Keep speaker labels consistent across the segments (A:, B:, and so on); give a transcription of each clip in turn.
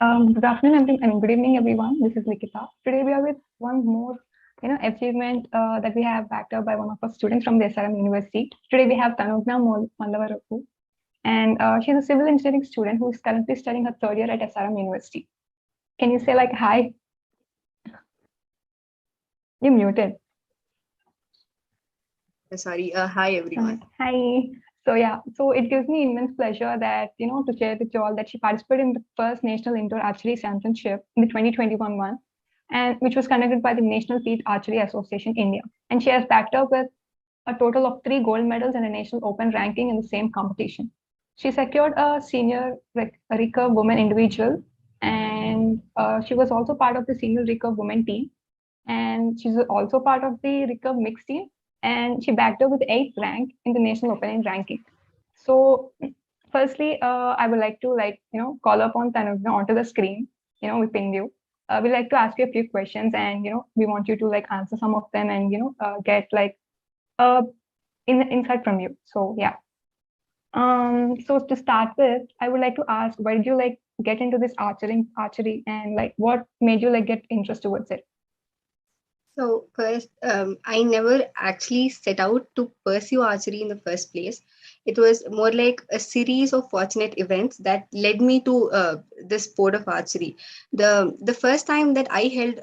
A: Good afternoon, good evening, everyone. This is Likita. Today we are with one more, achievement that we have backed up by one of our students from the SRM University. Today we have Tanugna Mallavarapu, and she's a civil engineering student who is currently studying her third year at SRM University. Can you say like hi? You're muted.
B: Sorry. Hi, everyone.
A: Hi. So it gives me immense pleasure that to share with you all that she participated in the first National Indoor Archery Championship in the 2021 one, and which was conducted by the National Field Archery Association India. And she has backed up with a total of 3 gold medals and a national open ranking in the same competition. She secured a senior recurve women individual, and she was also part of the senior recurve women team, and she's also part of the recurve mixed team, and she backed up with 8th rank in the national opening ranking. So firstly, I would like to call upon Tanugna onto the screen. We pinged you. We'd like to ask you a few questions, and we want you to answer some of them, and get uh insight from you. So yeah. So to start with, I would like to ask, why did you get into this archery, and what made you get interest towards it?
B: So first, I never actually set out to pursue archery in the first place. It was more like a series of fortunate events that led me to the sport of archery. The first time that I held,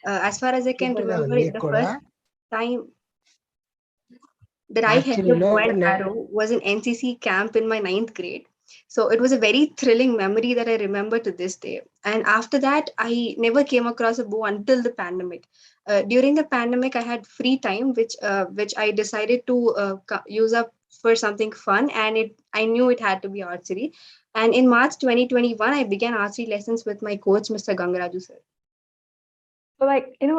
B: as far as I can remember, the first time that I held a bow and arrow was an NCC camp in my ninth grade. So it was a very thrilling memory that I remember to this day. And after that, I never came across a bow until the pandemic. During the pandemic, I had free time, which I decided to use up for something fun, and I knew it had to be archery. And in March 2021, I began archery lessons with my coach, Mr. Gangaraju sir.
A: So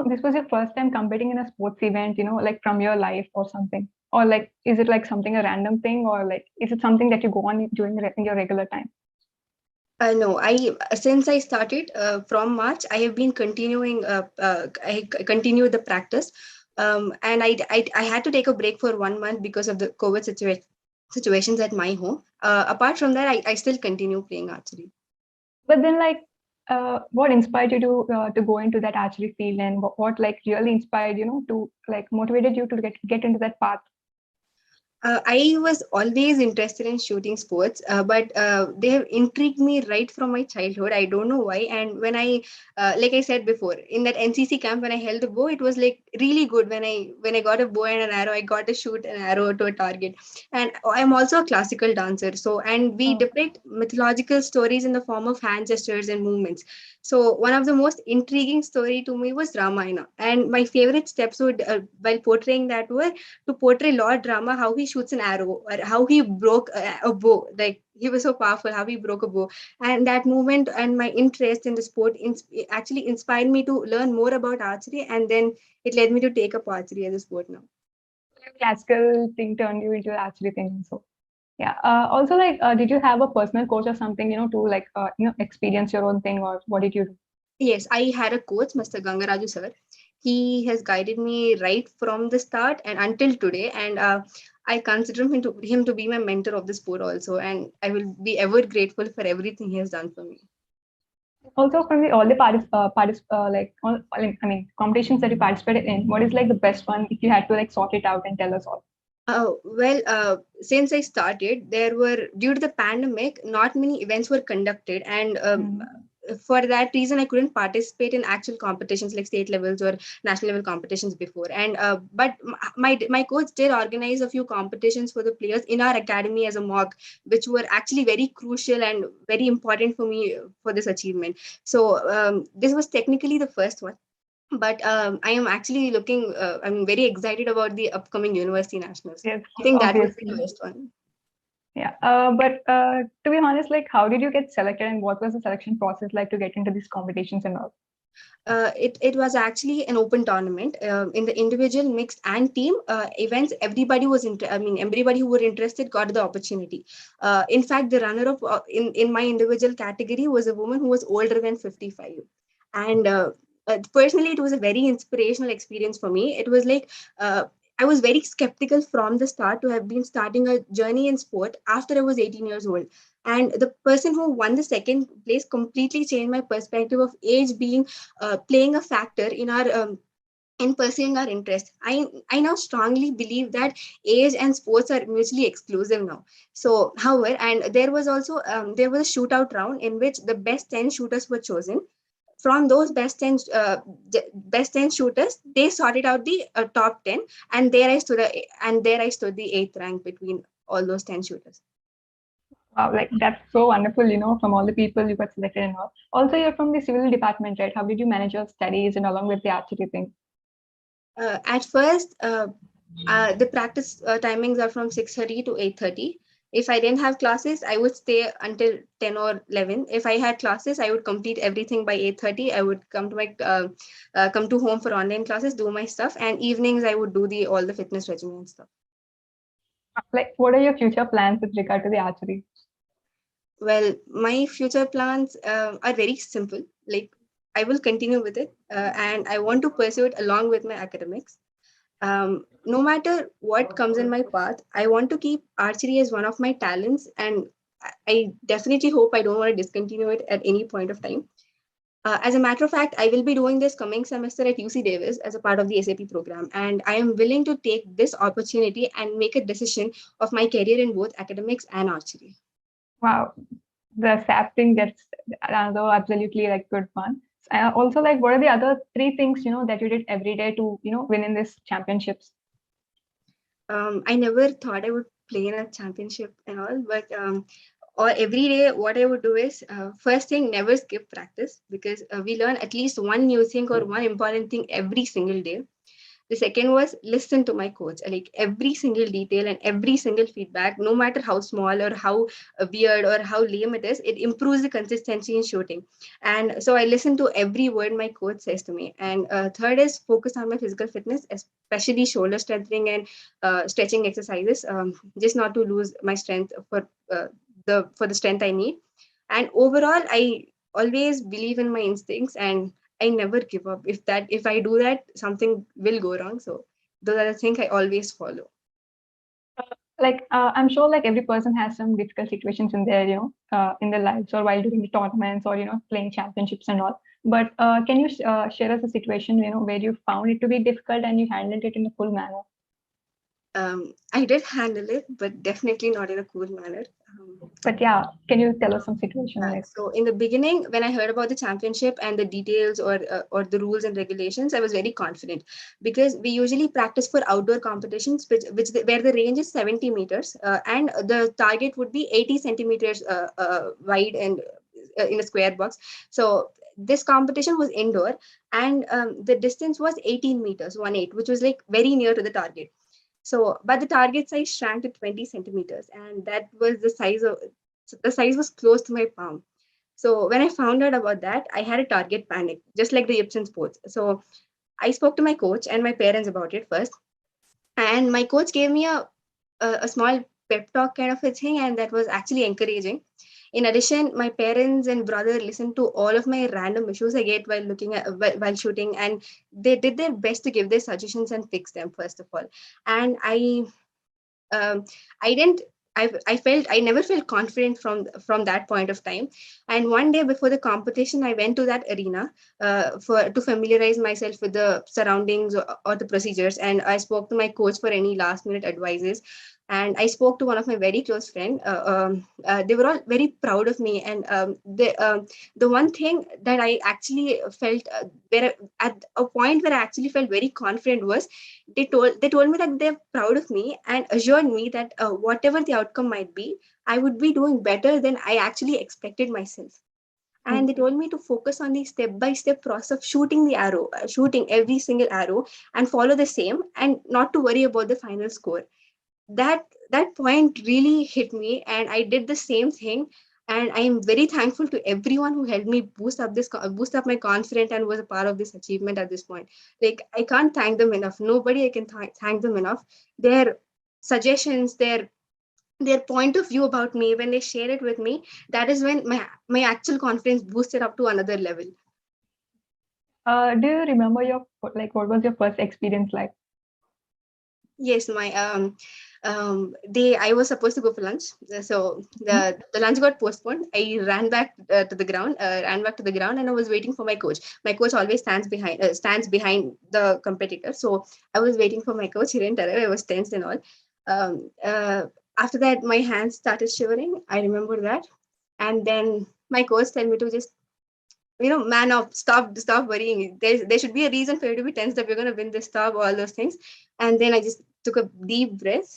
A: this was your first time competing in a sports event, from your life or something? Or is it something a random thing, or is it something that you go on doing in your regular time?
B: No, I since I started from March, I have been continuing. I continued the practice, and I had to take a break for 1 month because of the COVID situations at my home. Apart from that, I still continue playing archery.
A: But then, what inspired you to go into that archery field, and what really inspired to motivated you to get into that path?
B: I was always interested in shooting sports, but they have intrigued me right from my childhood. I don't know why. And when like I said before, in that NCC camp when I held the bow, it was like really good. When I got a bow and an arrow, I got to shoot an arrow to a target. And I'm also a classical dancer. So and we depict mythological stories in the form of hand gestures and movements. So one of the most intriguing story to me was Ramayana, and my favorite steps would while portraying that were to portray Lord Rama, how he shoots an arrow or how he broke a bow. Like he was so powerful, how he broke a bow. And that movement and my interest in the sport actually inspired me to learn more about archery. And then it led me to take up archery as a sport now.
A: Classical thing turned you into archery thing. So yeah. Also, did you have a personal coach or something, to experience your own thing, or what did you do?
B: Yes, I had a coach, Mr. Gangaraju sir. He has guided me right from the start and until today. And I consider him to be my mentor of the sport also. And I will be ever grateful for everything he has done for me.
A: Also, from all the competitions that you participated in, what is the best one if you had to sort it out and tell us all?
B: Since I started, there were due to the pandemic, not many events were conducted, and for that reason, I couldn't participate in actual competitions like state levels or national level competitions before. And but my coach did organize a few competitions for the players in our academy as a mock, which were actually very crucial and very important for me for this achievement. So this was technically the first one, but I am actually looking. I'm very excited about the upcoming university nationals.
A: Yes,
B: I think that would be
A: obviously.
B: the best one.
A: Yeah, but to be honest, how did you get selected, and what was the selection process like to get into these competitions and all?
B: It was actually an open tournament in the individual, mixed, and team events. Everybody was everybody who were interested got the opportunity. In fact, the runner up in my individual category was a woman who was older than 55, and personally, it was a very inspirational experience for me. It was like. I was very skeptical from the start to have been starting a journey in sport after I was 18 years old. And the person who won the second place completely changed my perspective of age being playing a factor in our in pursuing our interest. I now strongly believe that age and sports are mutually exclusive now. So, however, and there was also there was a shootout round in which the best 10 shooters were chosen. From those best 10 shooters, they sorted out the top 10, and there I stood the eighth rank between all those 10 shooters.
A: Wow, like that's so wonderful, from all the people you got selected and all. Also, you're from the civil department, right? How did you manage your studies and along with the archery thing?
B: At first, the practice timings are from 6:30 to 8:30. If I didn't have classes, I would stay until 10 or 11. If I had classes, I would complete everything by 8:30. I would come to home for online classes, do my stuff, and evenings I would do the all the fitness regimen and stuff.
A: Like, what are your future plans with regard to the archery?
B: Well, my future plans are very simple. Like, I will continue with it, and I want to pursue it along with my academics. No matter what comes in my path, I want to keep archery as one of my talents, and I definitely hope I don't want to discontinue it at any point of time. As a matter of fact, I will be doing this coming semester at UC Davis as a part of the SAP program, and I am willing to take this opportunity and make a decision of my career in both academics and archery.
A: Wow, the SAP thing, that's another absolutely like good one. Also, like, what are the other three things that you did every day to win in these championships?
B: I never thought I would play in a championship and all, but or every day what I would do is first thing, never skip practice, because we learn at least one new thing or one important thing every single day. The second was listen to my coach, like every single detail and every single feedback, no matter how small or how weird or how lame it is, it improves the consistency in shooting. And so I listen to every word my coach says to me. And third is focus on my physical fitness, especially shoulder strengthening and stretching exercises, just not to lose my strength for the strength I need. And overall, I always believe in my instincts, and I never give up. If I do that, something will go wrong. So those are the things I always follow.
A: Like, I'm sure like every person has some difficult situations in their in their lives, or while doing the tournaments, or playing championships and all. But can you share us a situation where you found it to be difficult and you handled it in a full manner?
B: I did handle it, but definitely not in a cool manner.
A: But yeah, can you tell us some situation like?
B: So in the beginning, when I heard about the championship and the details or the rules and regulations, I was very confident, because we usually practice for outdoor competitions, where the range is 70 meters, and the target would be 80 centimeters wide and in a square box. So this competition was indoor, and the distance was 18 meters, 1/8, which was like very near to the target. So, but the target size shrank to 20 centimeters, and that was the size was close to my palm. So when I found out about that, I had a target panic, just like the Ipsen sports. So I spoke to my coach and my parents about it first, and my coach gave me a small pep talk kind of a thing, and that was actually encouraging. In addition, my parents and brother listened to all of my random issues I get while shooting, and they did their best to give their suggestions and fix them first of all. And um, I didn't. I never felt confident from that point of time. And one day before the competition, I went to that arena for to familiarize myself with the surroundings or the procedures. And I spoke to my coach for any last minute advices. And I spoke to one of my very close friend. They were all very proud of me. And the one thing that I actually felt where at a point where I actually felt very confident was they told me that they're proud of me and assured me that whatever the outcome might be, I would be doing better than I actually expected myself. And they told me to focus on the step by step process of shooting the arrow, shooting every single arrow, and follow the same, and not to worry about the final score. That point really hit me, and I did the same thing. And I am very thankful to everyone who helped me boost up my confidence and was a part of this achievement at this point. Like, I can't thank them enough. Nobody I can thank them enough. Their suggestions, their point of view about me, when they share it with me, that is when my actual confidence boosted up to another level.
A: Do you remember your like what was your first experience like?
B: Yes, my I was supposed to go for lunch, so the lunch got postponed. I ran back to the ground, and I was waiting for my coach. My coach always stands behind the competitor, so I was waiting for my coach. He didn't arrive. I was tensed and all. Um, uh, After that, my hands started shivering. I remember that, and then my coach told me to just, man up, stop worrying. There should be a reason for you to be tense, that we're gonna win this, stop all those things. And then I just took a deep breath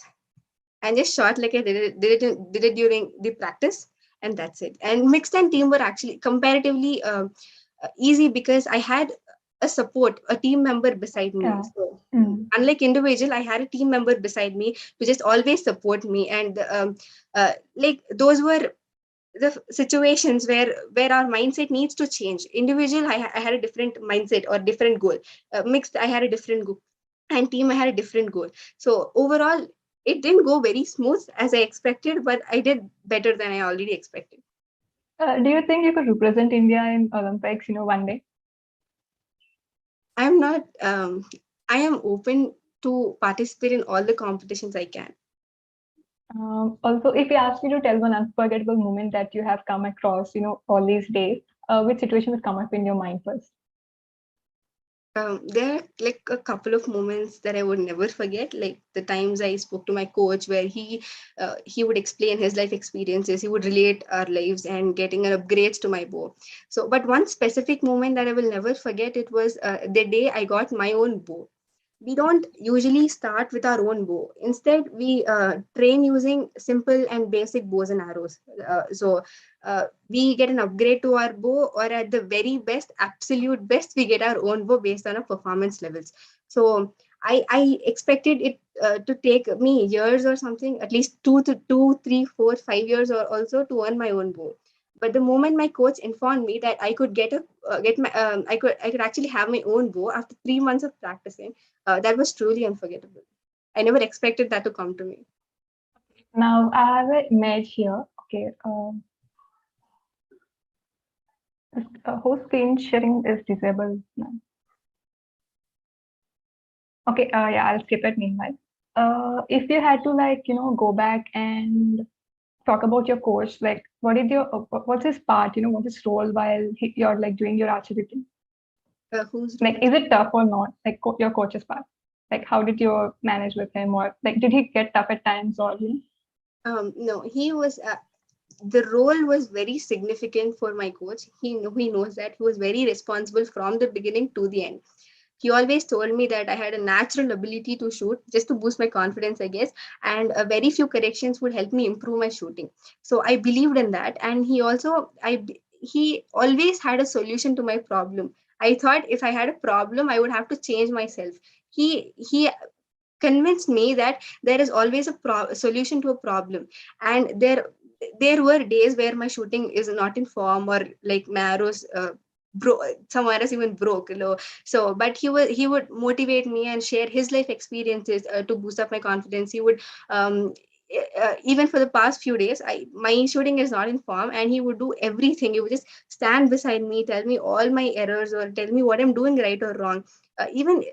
B: and just shot like I did it during the practice, and that's it. And mixed and team were actually comparatively easy, because I had a team member beside me.
A: Yeah.
B: So
A: Mm.
B: unlike individual, I had a team member beside me to just always support me. And like those were the situations where our mindset needs to change. Individual, I had a different mindset or different goal. Mixed, I had a different goal, and team, I had a different goal. So overall, it didn't go very smooth as I expected, but I did better than I already expected.
A: Do you think you could represent India in Olympics, one day?
B: I'm not I am open to participate in all the competitions I can.
A: Also, if you ask you to tell one unforgettable moment that you have come across, all these days, which situation would come up in your mind first?
B: There are like a couple of moments that I would never forget, like the times I spoke to my coach, where he would explain his life experiences, he would relate our lives and getting an upgrades to my bow. So, but one specific moment that I will never forget, it was the day I got my own bow. We don't usually start with our own bow. Instead, we train using simple and basic bows and arrows. We get an upgrade to our bow, or at the very best, absolute best, we get our own bow based on our performance levels. So I expected it to take me years or something, at least 2 to 3, 4, 5 years, or also to earn my own bow. But the moment my coach informed me that I could I could actually have my own bow after 3 months of practicing, that was truly unforgettable. I never expected that to come to me.
A: Now, I have an image here. Okay. Whose screen sharing is disabled now? Okay. Yeah, I'll skip it meanwhile. If you had to go back and talk about your coach, like what's his part, what's his role while you're like doing your archery thing?
B: Whose
A: Like,
B: role?
A: is it tough or not? Like your coach's part. Like, how did you manage with him, or like did he get tough at times, or
B: No, he was. The role was very significant for my coach. He knows that he was very responsible from the beginning to the end. He always told me that I had a natural ability to shoot, just to boost my confidence, I guess, and a very few corrections would help me improve my shooting. So I believed in that, and he always had a solution to my problem. I thought if I had a problem, I would have to change myself. He convinced me that there is always a solution to a problem. And there were days where my shooting is not in form, or like my arrows some arrows even broke, so but he would motivate me and share his life experiences to boost up my confidence. He would even for the past few days, my shooting is not in form, and he would do everything. He would just stand beside me, tell me all my errors, or tell me what I'm doing right or wrong. Even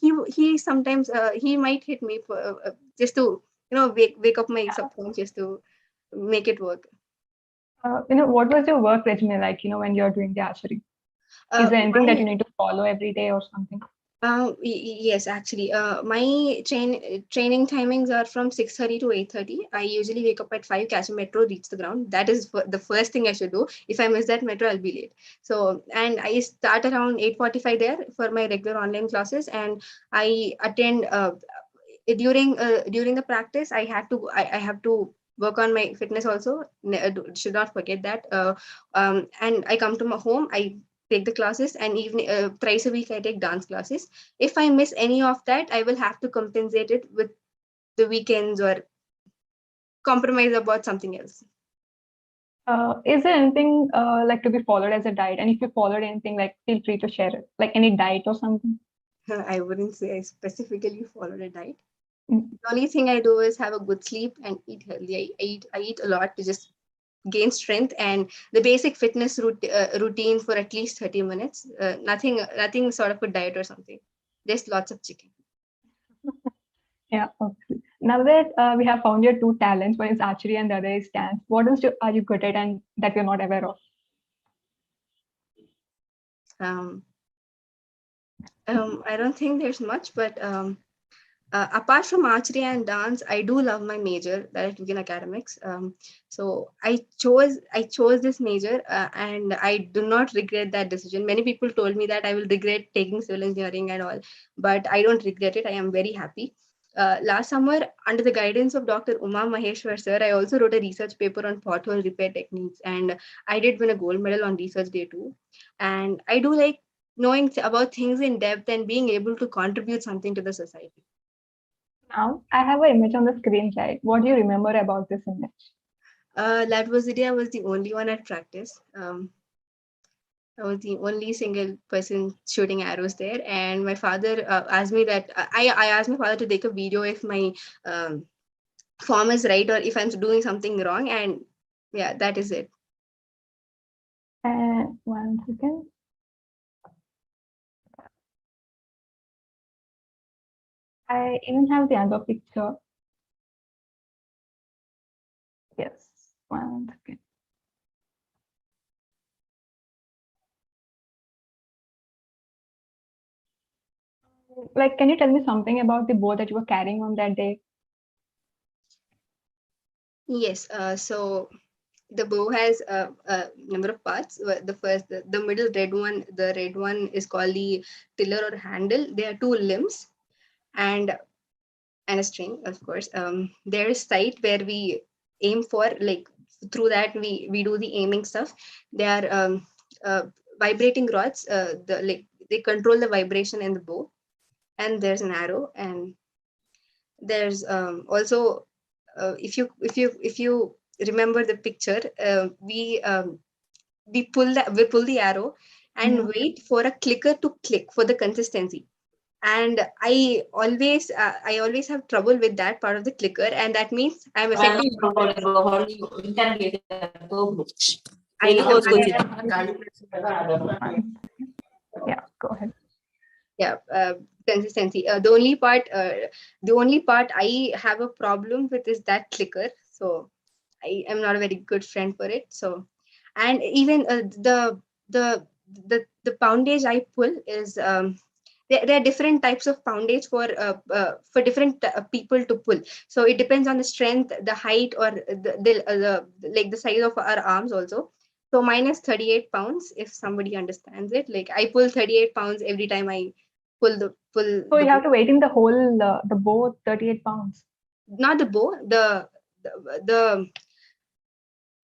B: he sometimes he might hit me for just to wake up my subconscious to make it work.
A: what was your work regimen like, when you're doing the archery? Is there anything that
B: My
A: you need to follow every day or something?
B: Yes, actually, my training timings are from 6:30 to 8:30. I usually wake up at 5, catch a metro, reach the ground. That is the first thing I should do. If I miss that metro, I'll be late. So, and I start around 8:45 there for my regular online classes, and I attend during the practice. I have to work on my fitness also. Should not forget that. And I come to my home. I take the classes, and evening thrice a week I take dance classes. If I miss any of that, I will have to compensate it with the weekends, or compromise about something else.
A: Is there anything like to be followed as a diet? And if you followed anything, like feel free to share it, like any diet or something.
B: I wouldn't say I specifically followed a diet.
A: Mm.
B: The only thing I do is have a good sleep and eat healthy. I eat a lot to just gain strength, and the basic fitness routine for at least 30 minutes. Nothing sort of a diet or something. Just lots of chicken.
A: Yeah, okay. Now that we have found your two talents, one is archery and the other is dance, what else are you good at and that we're not aware of?
B: Um, I don't think there's much, but apart from archery and dance, I do love my major that I took in academics. So I chose this major, and I do not regret that decision. Many people told me that I will regret taking civil engineering and all, but I don't regret it. I am very happy. Last summer, under the guidance of Dr. Uma Maheshwar sir, I also wrote a research paper on pothole repair techniques, and I did win a gold medal on research day too. And I do like knowing about things in depth and being able to contribute something to the society.
A: Now, I have an image on the screen, right? What do you remember about this image?
B: That was the day I was the only one at practice. I was the only single person shooting arrows there, and my father asked me that I asked my father to take a video if my um, form is right or if I'm doing something wrong, and yeah, that is it.
A: And one second. I even have the other picture. Yes, one second. Like, can you tell me something about the bow that you were carrying on that day?
B: Yes. So the bow has a number of parts. The first, the middle red one, the red one is called the tiller or handle. There are two limbs, and a string, of course. There is sight where we aim for, like through that we do the aiming stuff. They are uh, vibrating rods. They control the vibration in the bow, and there's an arrow, and there's also if you remember the picture, we pull the arrow and
A: Yeah.
B: wait for a clicker to click for the consistency. And I always have trouble with that part of the clicker, and that means I'm affecting myself. I am
A: Yeah, go ahead.
B: Yeah, consistency. The only part I have a problem with is that clicker. So I am not a very good friend for it. So, and even the poundage I pull is there are different types of poundage for different people to pull. So it depends on the strength, the height, or the like the size of our arms also. So mine is 38 pounds. If somebody understands it, like I pull 38 pounds every time I pull
A: So
B: the
A: you
B: bow.
A: have to wait in the whole, the bow, 38 pounds.
B: Not the bow, the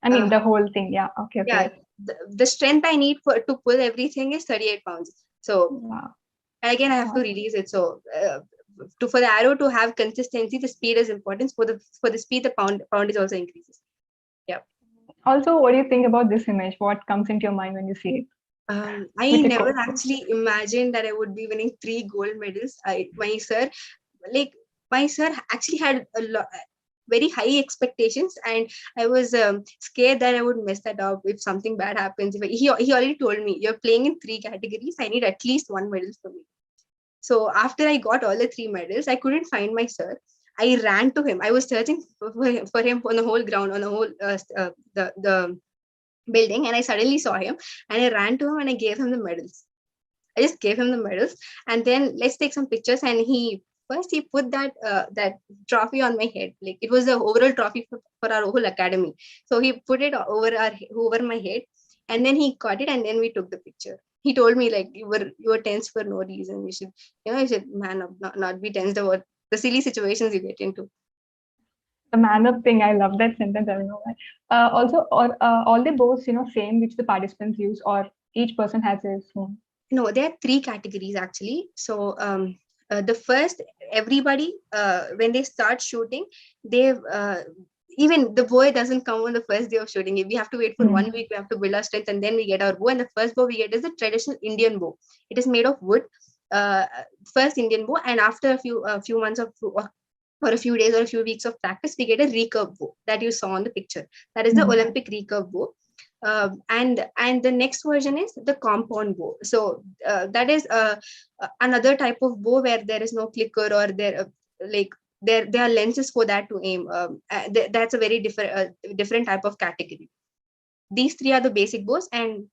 A: I
B: uh,
A: mean, the whole thing. Yeah, okay,
B: yeah,
A: okay.
B: the strength I need for to pull everything is 38 pounds. So
A: Wow.
B: again, I have to
A: Wow.
B: release it. So for the arrow to have consistency, the speed is important. For the speed, the poundage also increases. Yeah.
A: Also, what do you think about this image? What comes into your mind when you see it
B: I
A: with the
B: never
A: coach?
B: actually imagined that I would be winning 3 gold medals. Like my sir actually had a lot, very high expectations, and I was scared that I would mess that up if something bad happens. He already told me, you're playing in 3 categories. I need at least one medal for me. So after I got all the 3 medals, I couldn't find my sir. I ran to him. I was searching for him on the whole ground, on the whole the building, and I suddenly saw him, and I ran to him and I gave him the medals. I just gave him the medals, and then let's take some pictures. And he put that trophy on my head. Like it was the overall trophy for our whole academy. So he put it over my head, and then he got it, and then we took the picture. He told me like you were tense for no reason. You should man up, not be tensed about the silly situations you get into.
A: The man up thing, I love that sentence. I don't know why. Also, all the bows, same which the participants use, or each person has his own.
B: No, there are 3 categories actually. So the first, everybody when they start shooting, they even the bow doesn't come on the first day of shooting. We have to wait for
A: Hmm.
B: 1 week. We have to build our strength, and then we get our bow. And the first bow we get is the traditional Indian bow. It is made of wood. Uh, First Indian bow, and after a few months of or a few days or a few weeks of practice, we get a recurve bow that you saw on the picture. That is the
A: Hmm.
B: Olympic recurve bow. And the next version is the compound bow. So that is another type of bow where there is no clicker, or there like there are lenses for that to aim. That's a very different type of category. These three are the basic bows, and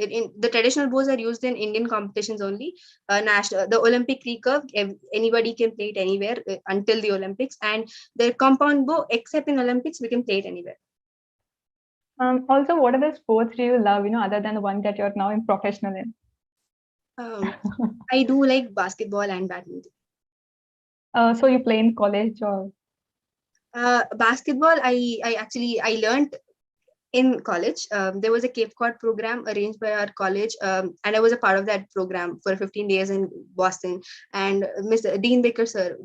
B: in the traditional bows are used in Indian competitions only. The Olympic recurve, anybody can play it anywhere until the Olympics, and the compound bow, except in Olympics, we can play it anywhere.
A: Also, what other sports do you love, other than the one that you're now in professional in?
B: I do like basketball and badminton.
A: So you play in college or?
B: Basketball, I learned in college. There was a Cape Cod program arranged by our college, and I was a part of that program for 15 days in Boston. And Mr. Dean Baker sir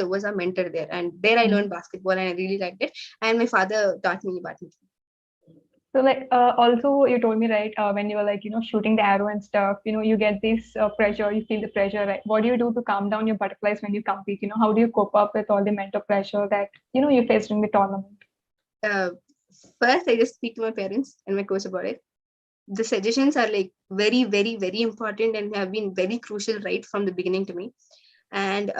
B: was a mentor there, and there I learned basketball, and I really liked it. And my father taught me badminton.
A: So also you told me, right, when you were shooting the arrow and stuff, you get this pressure, you feel the pressure, right? What do you do to calm down your butterflies when you compete? How do you cope up with all the mental pressure that, you face in the tournament?
B: First, I just speak to my parents and my coach about it. The suggestions are like very, very, very important and have been very crucial right from the beginning to me. And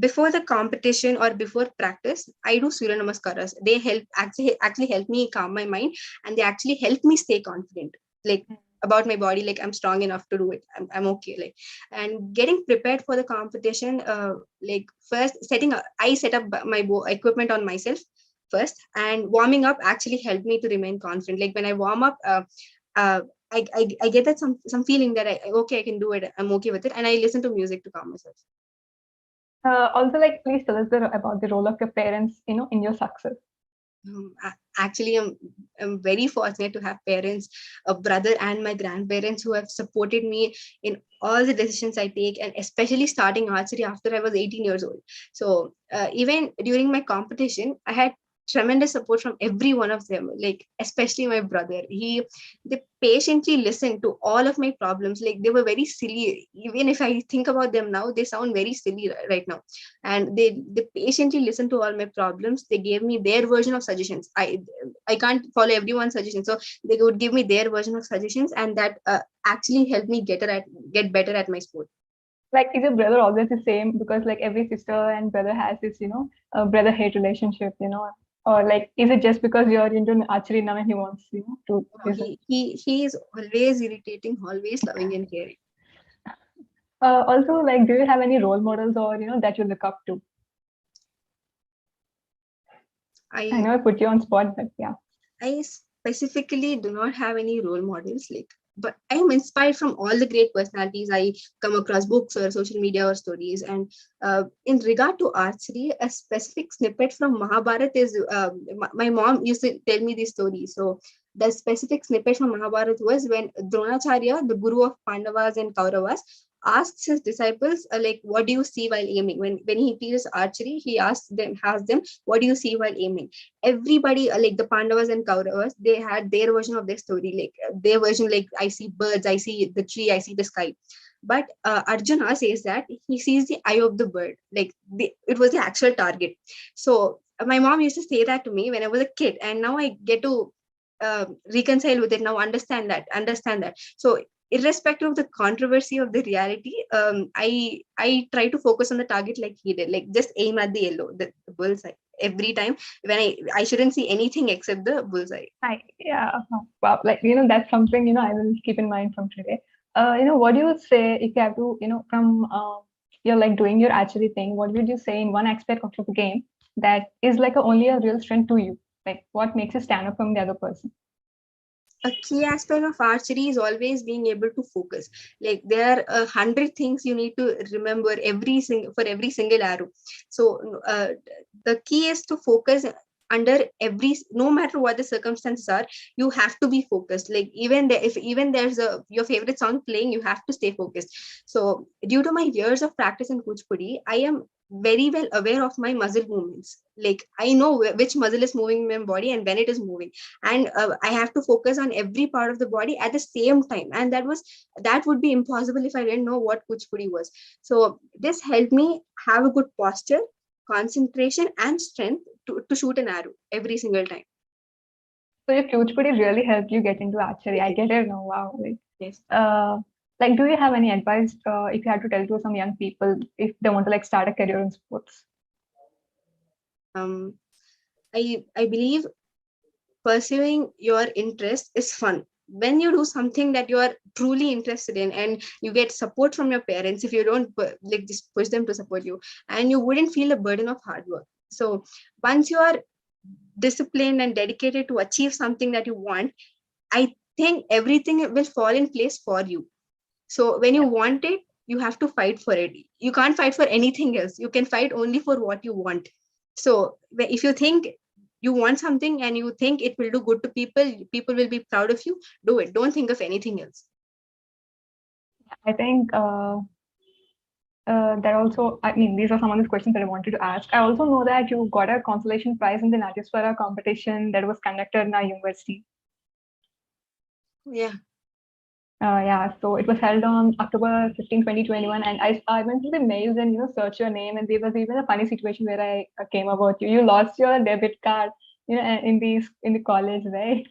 B: before the competition or before practice, I do Surya Namaskaras. They actually help me calm my mind, and they actually help me stay confident, like about my body, like I'm strong enough to do it. I'm okay. Like, and getting prepared for the competition, like first I set up my equipment on myself first, and warming up actually helped me to remain confident. Like when I warm up, I get that some feeling that I can do it. I'm okay with it, and I listen to music to calm myself.
A: Also, please tell us about the role of your parents, in your success.
B: Actually, I'm very fortunate to have parents, a brother and my grandparents who have supported me in all the decisions I take, and especially starting archery after I was 18 years old. So even during my competition, I had tremendous support from every one of them, like especially my brother. They patiently listened to all of my problems. Like they were very silly. Even if I think about them now, they sound very silly right now. And they patiently listened to all my problems. They gave me their version of suggestions. I can't follow everyone's suggestions, so they would give me their version of suggestions, and that actually helped me get better at my sport.
A: Is your brother always the same? Because every sister and brother has this, brother-hate relationship, or is it just because you're into archery now and he wants to
B: he is always irritating, always loving and caring.
A: Also, do you have any role models or that you look up to? I know I put you on spot, but yeah.
B: I specifically do not have any role models, but I am inspired from all the great personalities I come across, books or social media or stories. And in regard to archery, a specific snippet from Mahabharata is my mom used to tell me this story. So the specific snippet from Mahabharata was when Dronacharya, the guru of Pandavas and Kauravas, asks his disciples, what do you see while aiming? When he teaches archery, he asks them, what do you see while aiming? Everybody, like the Pandavas and Kauravas, they had their version of their story. Their version, I see birds, I see the tree, I see the sky. But Arjuna says that he sees the eye of the bird, it was the actual target. So my mom used to say that to me when I was a kid, and now I get to reconcile with it now, understand that. So irrespective of the controversy of the reality, I try to focus on the target like he did, just aim at the yellow, the bullseye every time. When I shouldn't see anything except the bullseye.
A: Yeah, wow, that's something I will keep in mind from today. What do you say if you have to, from you're doing your archery thing, what would you say in one aspect of the game that is only a real strength to you? What makes you stand up from the other person?
B: A key aspect of archery is always being able to focus. There are 100 things you need to remember for every single arrow. So the key is to focus under no matter what the circumstances are. You have to be focused. If there's your favorite song playing, you have to stay focused. So due to my years of practice in Kuchipudi, I am very well aware of my muscle movements. I know which muscle is moving in my body and when it is moving, and I have to focus on every part of the body at the same time, and that would be impossible if I didn't know what Kuchipudi was. So this helped me have a good posture, concentration and strength to shoot an arrow every single time.
A: So your Kuchipudi really helped you get into archery. I get it now. Wow.
B: Yes.
A: Like, do you have any advice if you had to tell to some young people if they want to like start a career in sports?
B: I believe pursuing your interest is fun. When you do something that you are truly interested in and you get support from your parents, if you don't like just push them to support you, and you wouldn't feel the burden of hard work. So once you are disciplined and dedicated to achieve something that you want, I think everything will fall in place for you. So when you want it, you have to fight for it. You can't fight for anything else. You can fight only for what you want. So if you think you want something and you think it will do good to people, people will be proud of you, do it. Don't think of anything else.
A: I think that also, I mean, these are some of the questions that I wanted to ask. I also know that you got a consolation prize in the Natyaswara competition that was conducted in our university.
B: Yeah.
A: Yeah, so it was held on October 15, 2021, and I went to the mails and searched your name, and there was even a funny situation where I came about you. You lost your debit card, in the college, right?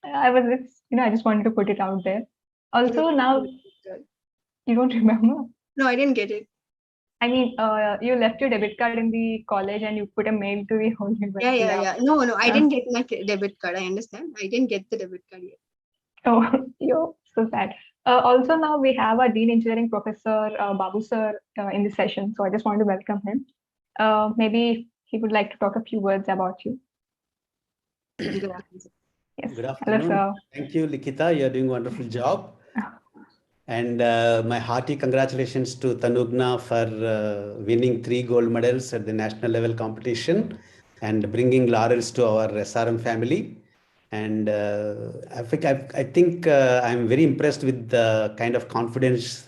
A: I was just, I just wanted to put it out there. Also, now you don't remember.
B: No, I didn't get it.
A: I mean, you left your debit card in the college and you put a mail to the whole university.
B: Yeah. No, I didn't get my debit card. I understand. I didn't get the debit card yet.
A: Oh, you're so sad. Also, now we have our Dean Engineering Professor Babu sir in this session, so I just want to welcome him. Maybe he would like to talk a few words about you.
B: Good afternoon.
A: Yes.
C: Good afternoon.
A: Hello, sir.
C: Thank you, Likita. You're doing a wonderful job. And my hearty congratulations to Tanugna for winning 3 gold medals at the national level competition and bringing laurels to our SRM family. And I think I'm very impressed with the kind of confidence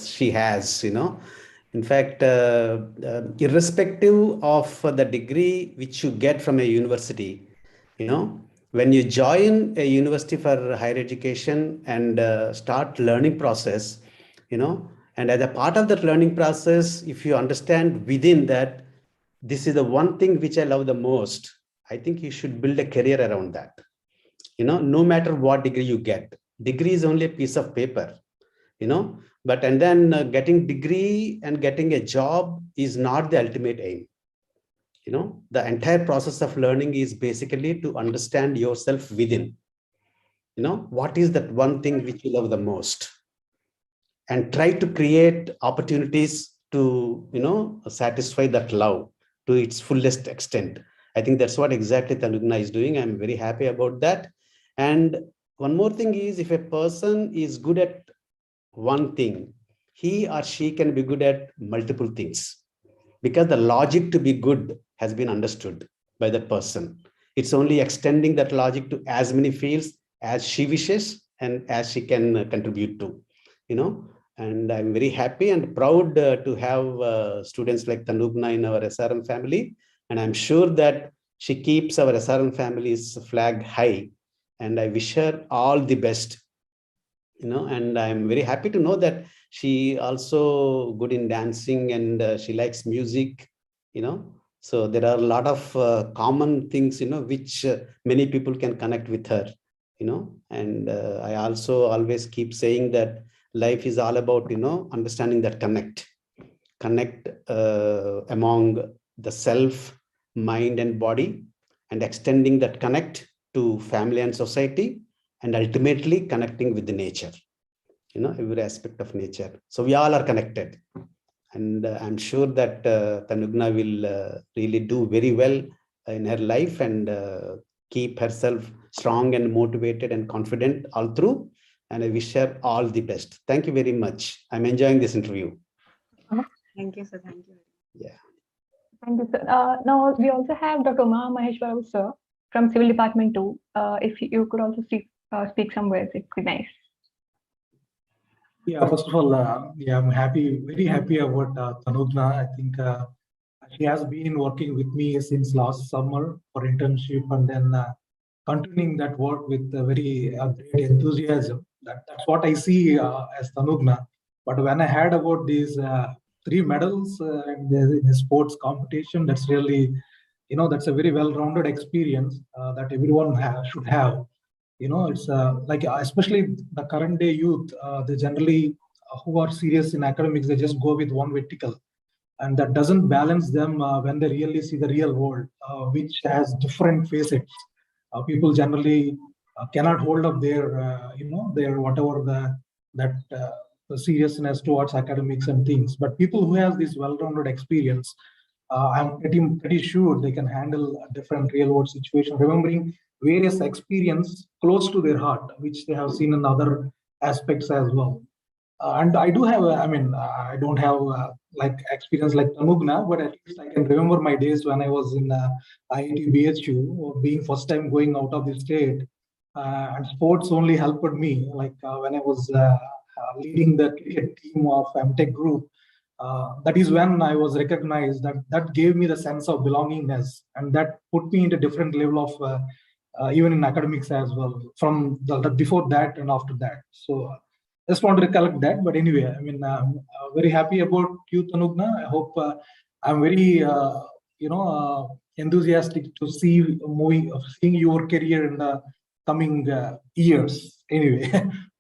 C: she has, In fact, irrespective of the degree which you get from a university, when you join a university for higher education and start learning process, and as a part of that learning process, if you understand within that, this is the one thing which I love the most, I think you should build a career around that. No matter what degree you get, degree is only a piece of paper, but and then getting degree and getting a job is not the ultimate aim. The entire process of learning is basically to understand yourself within. What is that one thing which you love the most? And try to create opportunities to, satisfy that love to its fullest extent. I think that's what exactly Tanugna is doing. I'm very happy about that. And one more thing is, if a person is good at one thing, he or she can be good at multiple things, because the logic to be good has been understood by that person. It's only extending that logic to as many fields as she wishes and as she can contribute to, and I'm very happy and proud to have students like Tanugna in our SRM family. And I'm sure that she keeps our SRM family's flag high. And I wish her all the best, and I'm very happy to know that she also good in dancing and she likes music, so there are a lot of common things, which many people can connect with her, and I also always keep saying that life is all about, understanding that connect among the self, mind and body, and extending that connect to family and society, and ultimately connecting with the nature, every aspect of nature. So we all are connected. And I'm sure that Tanugna will really do very well in her life and keep herself strong and motivated and confident all through. And I wish her all the best. Thank you very much. I'm enjoying this interview.
B: Thank you, sir. Thank you.
C: Yeah.
A: Thank you, sir. Now we also have Dr. Uma Maheshwar, sir, from Civil Department 2. If you could also speak some words, it would be nice.
D: Yeah, first of all, I'm very happy about Tanugna. I think she has been working with me since last summer for internship, and then continuing that work with very great enthusiasm. That's what I see as Tanugna. But when I heard about these 3 medals in the sports competition, that's really, that's a very well-rounded experience that everyone should have. It's like especially the current day youth, they generally who are serious in academics, they just go with one vertical, and that doesn't balance them when they really see the real world, which has different facets. People generally cannot hold up their, their whatever the seriousness towards academics and things. But people who have this well-rounded experience, I'm pretty sure they can handle a different real-world situation, remembering various experience close to their heart, which they have seen in other aspects as well. And I do have, I don't have like experience like Tanugna, but at least I can remember my days when I was in IIT BHU, being first time going out of the state. And sports only helped me, like when I was leading the cricket team of MTech group. That is when I was recognized. That gave me the sense of belongingness, and that put me into different level of even in academics as well, from the before that and after that. So just want to recollect that. But anyway, I'm very happy about you, Tanugna. I hope I'm very enthusiastic to seeing your career in the coming years. Anyway,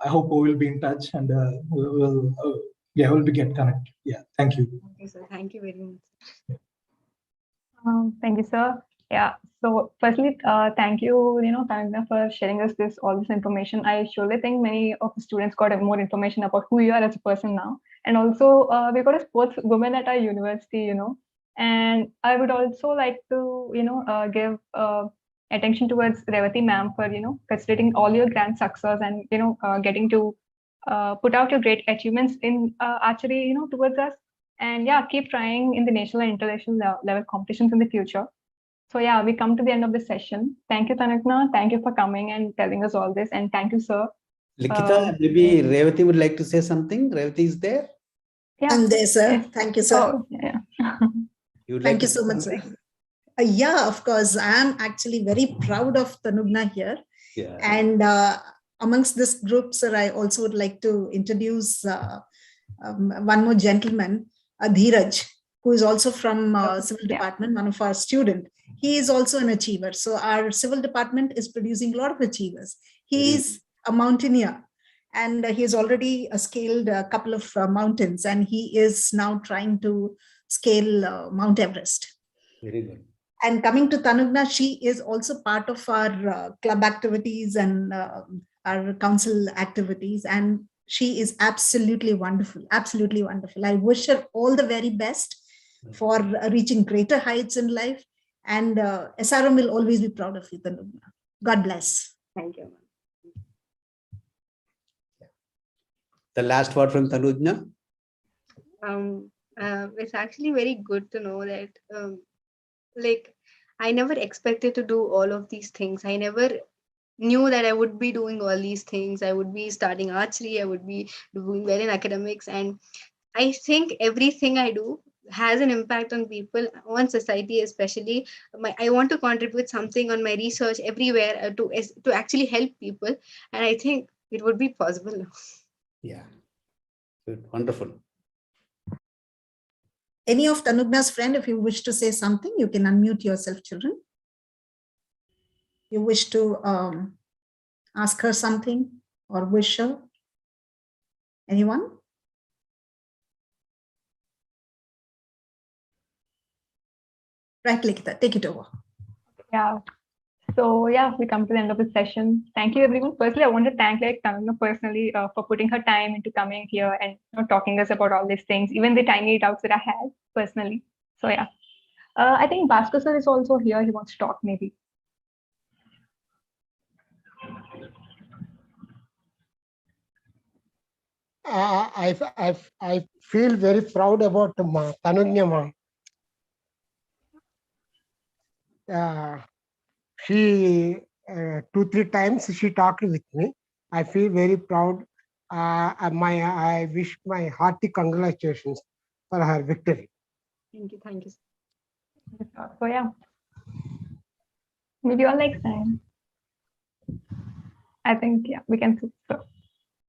D: I hope we will be in touch, and we'll be get connected. Yeah, thank you.
B: Okay, sir. Thank you very much.
A: Thank you, sir. Yeah. So firstly, thank you, Tanagna, for sharing us all this information. I surely think many of the students got more information about who you are as a person now. And also, we got a sports woman at our university, And I would also like to, give attention towards Revati ma'am for, considering all your grand success and, getting to put out your great achievements in archery, towards us. And yeah, keep trying in the national and international level competitions in the future. So yeah, we come to the end of the session. Thank you, Tanagna. Thank you for coming and telling us all this. And thank you, sir.
C: Likita, maybe Revati would like to say something. Revati is there?
A: Yeah.
E: I'm there, sir.
A: Yes.
E: Thank you, sir.
A: Oh, yeah.
E: Thank you so much, sir. Yeah, of course. I'm actually very proud of Tanugna here.
C: Yeah.
E: And amongst this group, sir, I also would like to introduce one more gentleman, Dheeraj, who is also from Civil Department, one of our students. He is also an achiever. So our Civil Department is producing a lot of achievers. He is a mountaineer, and he has already scaled a couple of mountains, and he is now trying to scale Mount Everest.
C: Very good.
E: And coming to Tanugna, she is also part of our club activities and our council activities, and she is absolutely wonderful, absolutely wonderful. I wish her all the very best for reaching greater heights in life, and SRM will always be proud of you, Tanugna. God bless.
B: Thank you.
C: The last word from Tanugna.
B: It's actually very good to know that like I never expected to do all of these things. I never knew that I would be doing all these things. I would be starting archery. I would be doing well in academics. And I think everything I do has an impact on people, on society especially. I want to contribute something on my research everywhere to actually help people. And I think it would be possible now.
C: Yeah. Good. Wonderful.
E: Any of Tanugna's friend, if you wish to say something, you can unmute yourself, children. You wish to ask her something or wish her? Anyone? Right, Likita, take it over.
A: Yeah. So yeah, we come to the end of the session. Thank you, everyone. Firstly, I want to thank Tanagna personally for putting her time into coming here and talking us about all these things, even the tiny doubts that I had personally. So yeah, I think Bhaskar sir is also here. He wants to talk maybe.
F: I feel very proud about Tanugna. She 2-3 times she talked with me. I feel very proud. I wish my hearty congratulations for her victory.
B: Thank you. Thank you.
A: So yeah, maybe all next time. I think yeah, we can. So.